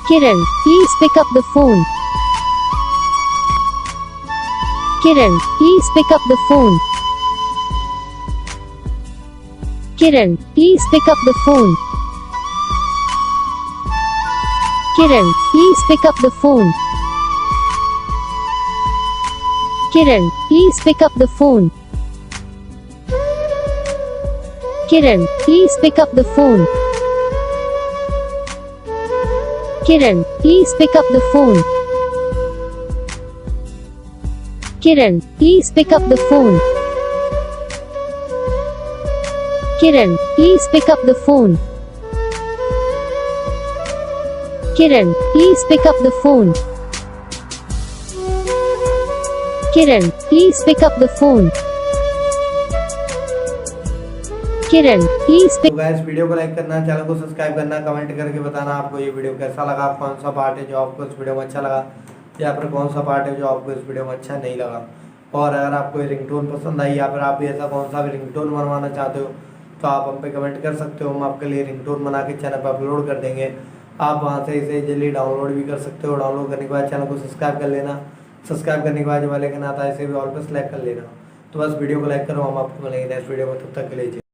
Kiran, please pick up the phone. Kiran, please pick up the phone. Kiran, please pick up the phone. Kiran, please pick up the phone. Kiran, please pick up the phone. Kiran, please pick up the phone. Kiran, please pick up the phone. Kiran, please pick up the phone. Kiran, please pick up the phone. Kiran, please pick up the phone. Kiran, please pick up the phone. Kiran, please pick. तो guys video को like करना, channel को subscribe करना, comment करके बताना आपको ये video कैसा लगा, कौन सा पार्ट है जो आपको इस वीडियो में अच्छा लगा या फिर कौन सा पार्ट है जो आपको इस वीडियो में अच्छा नहीं लगा। और अगर आपको ये रिंगटोन पसंद आई या फिर आप भी ऐसा कौन सा भी रिंगटोन बनवाना चाहते हो तो आप हम पे कमेंट कर सकते हो। हम आपके लिए रिंगटोन बना के चैनल पर अपलोड कर देंगे। आप वहाँ से इसे जल्दी डाउनलोड भी कर सकते हो। डाउनलोड करने के बाद चैनल को सब्सक्राइब कर लेना। सब्सक्राइब करने के बाद जो वाले का आता है इसे भी ऑल पे सेलेक्ट कर लेना। तो बस वीडियो को लाइक करो। हम आपको मिलेंगे नेक्स्ट वीडियो में, तब तक के लिए।